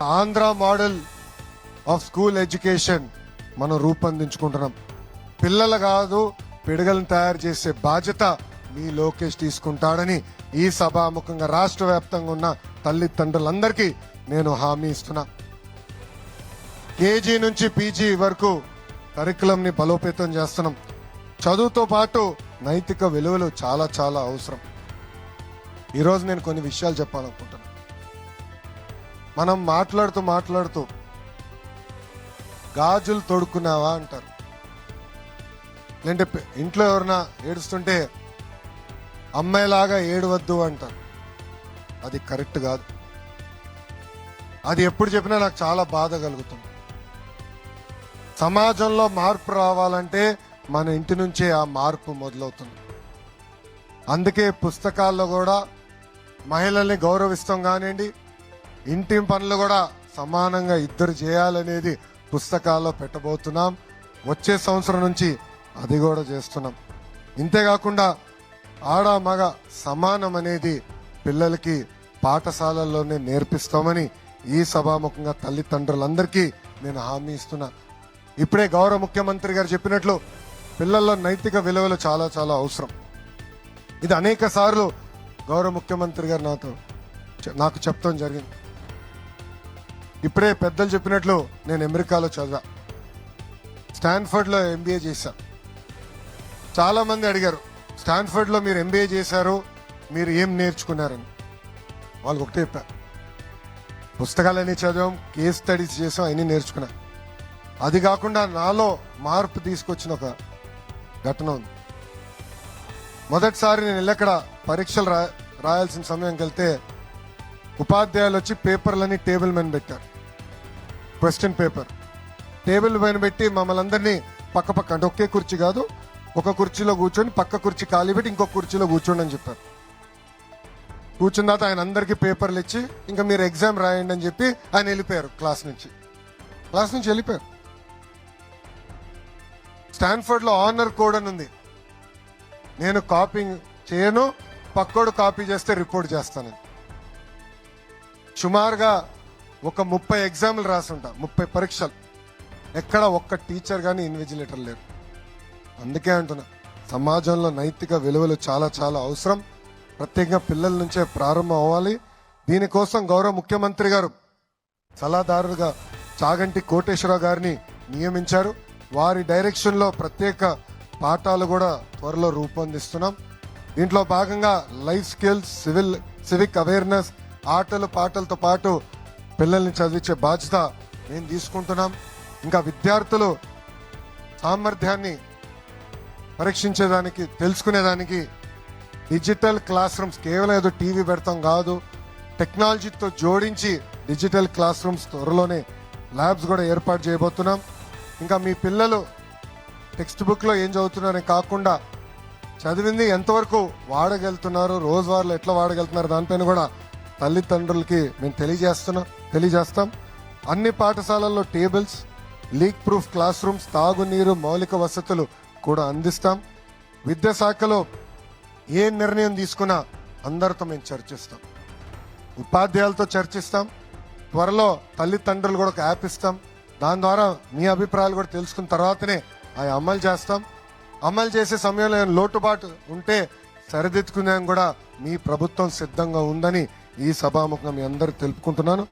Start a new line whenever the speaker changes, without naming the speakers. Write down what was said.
Andhra model of school education మనం రూపొందించుకుంటున్నాం. పిల్లలు కాదు, పిడగలను తయారు చేసే బాధ్యత మీ లోకేష్ తీసుకుంటాడని ఈ సభాముఖంగా రాష్ట్ర వ్యాప్తంగా ఉన్న తల్లిదండ్రులందరికీ నేను హామీ ఇస్తున్నా. కేజీ నుంచి పీజీ వరకు కరికులం ని బలోపేతం చేస్తున్నాం. చదువుతో పాటు నైతిక విలువలు చాలా చాలా అవసరం. ఈరోజు నేను కొన్ని విషయాలు చెప్పాలనుకుంటున్నా. మనం మాట్లాడుతూ గాజులు తొడుక్కున్నావా అంటారు. లేదంటే ఇంట్లో ఎవరైనా ఏడుస్తుంటే అమ్మాయిలాగా ఏడవద్దు అంటారు. అది కరెక్ట్ కాదు. అది ఎప్పుడు చెప్పినా నాకు చాలా బాధ కలుగుతుంది. సమాజంలో మార్పు రావాలంటే మన ఇంటి నుంచే ఆ మార్పు మొదలవుతుంది. అందుకే పుస్తకాల్లో కూడా మహిళల్ని గౌరవిస్తాం కానివ్వండి, ఇంటి పనులు కూడా సమానంగా ఇద్దరు చేయాలనేది పుస్తకాల్లో పెట్టబోతున్నాం. వచ్చే సంవత్సరం నుంచి అది కూడా చేస్తున్నాం. ఇంతేకాకుండా ఆడ మగ సమానం అనేది పిల్లలకి పాఠశాలల్లోనే నేర్పిస్తామని ఈ సభాముఖంగా తల్లిదండ్రులందరికీ నేను హామీ ఇస్తున్నా. ఇప్పుడే గౌరవ ముఖ్యమంత్రి గారు చెప్పినట్లు పిల్లల్లో నైతిక విలువలు చాలా చాలా అవసరం. ఇది అనేక సార్లు గౌరవ ముఖ్యమంత్రి గారు నాకు చెప్తాం జరిగింది. ఇప్పుడే పెద్దలు చెప్పినట్లు నేను అమెరికాలో చదివా, స్టాన్ఫర్డ్ లో ఎంబీఏ చేశా. చాలా మంది అడిగారు, స్టాన్ఫర్డ్ లో మీరు ఎంబీఏ చేశారు, మీరు ఏం నేర్చుకున్నారని. వాళ్ళకి ఒకటే చెప్పా, పుస్తకాలన్నీ చదివాం, కేస్ స్టడీస్ చేసాం, అన్నీ నేర్చుకున్నా. అది కాకుండా నాలో మార్పు తీసుకొచ్చిన ఒక ఘటన ఉంది. మొదటిసారి నేను వెళ్ళక్కడ పరీక్షలు రాయాల్సిన సమయంకి వెళ్తే ఉపాధ్యాయులు వచ్చి పేపర్లని టేబుల్ మీద పెట్టారు. క్వశ్చన్ పేపర్ టేబుల్ పైన పెట్టి మమ్మల్ని అందరినీ పక్క అంటే ఒకే కుర్చీ కాదు, ఒక కుర్చీలో కూర్చొని పక్క కుర్చీ ఖాళీ పెట్టి ఇంకొక కుర్చీలో కూర్చోండి అని చెప్పారు. కూర్చున్న తర్వాత ఆయన అందరికీ పేపర్లు ఇచ్చి ఇంకా మీరు ఎగ్జామ్ రాయండి అని చెప్పి ఆయన వెళ్ళిపోయారు. క్లాస్ నుంచి వెళ్ళిపోయారు. స్టాన్ఫర్డ్ లో ఆనర్ కోడ్ అని ఉంది. నేను కాపీ చేయను, పక్కోడు కాపీ చేస్తే రిపోర్ట్ చేస్తాను. సుమారుగా ఒక 30 ఎగ్జామ్లు రాసుంటా, 30 పరీక్షలు. ఎక్కడ ఒక్క టీచర్ కానీ ఇన్విజిలేటర్ లేరు. అందుకే అంటున్నా, సమాజంలో నైతిక విలువలు చాలా చాలా అవసరం. ప్రత్యేకంగా పిల్లల నుంచే ప్రారంభం అవ్వాలి. దీనికోసం గౌరవ ముఖ్యమంత్రి గారు సలహాదారుగా చాగంటి కోటేశ్వరరావు గారిని నియమించారు. వారి డైరెక్షన్ లో ప్రత్యేక పాఠాలు కూడా త్వరలో రూపొందిస్తున్నాం. దీంట్లో భాగంగా లైఫ్ స్కిల్స్, సివిక్ అవేర్నెస్, ఆటలు పాటలతో పాటు పిల్లల్ని చదివించే బాధ్యత మేము తీసుకుంటున్నాం. ఇంకా విద్యార్థులు సామర్థ్యాన్ని పరీక్షించేదానికి, తెలుసుకునేదానికి డిజిటల్ క్లాస్ రూమ్స్, కేవలం ఏదో టీవీ పెడతాం కాదు, టెక్నాలజీతో జోడించి డిజిటల్ క్లాస్ రూమ్స్ త్వరలోనే ల్యాబ్స్ కూడా ఏర్పాటు చేయబోతున్నాం. ఇంకా మీ పిల్లలు టెక్స్ట్ బుక్ లో ఏం చదువుతున్నారని కాకుండా చదివింది ఎంతవరకు వాడగలుగుతున్నారు, రోజువారీలో ఎట్లా వాడగలుగుతున్నారు, దానిపైన కూడా తల్లిదండ్రులకి మేము తెలియజేస్తాం. అన్ని పాఠశాలల్లో tables, leak proof class rooms, తాగునీరు, మౌలిక వసతులు కూడా అందిస్తాం. విద్యాశాఖలో ఏ నిర్ణయం తీసుకున్నా అందరితో మేము చర్చిస్తాం, ఉపాధ్యాయులతో చర్చిస్తాం. త్వరలో తల్లిదండ్రులు కూడా ఒక యాప్ ఇస్తాం. దాని ద్వారా మీ అభిప్రాయాలు కూడా తెలుసుకున్న తర్వాతనే అవి అమలు చేస్తాం. అమలు చేసే సమయంలో లోటుబాటు ఉంటే సరిదిద్దుకునే కూడా మీ ప్రభుత్వం సిద్ధంగా ఉందని ఈ సభాముఖంగా మీ అందరికి తెలుపుకుంటున్నాను.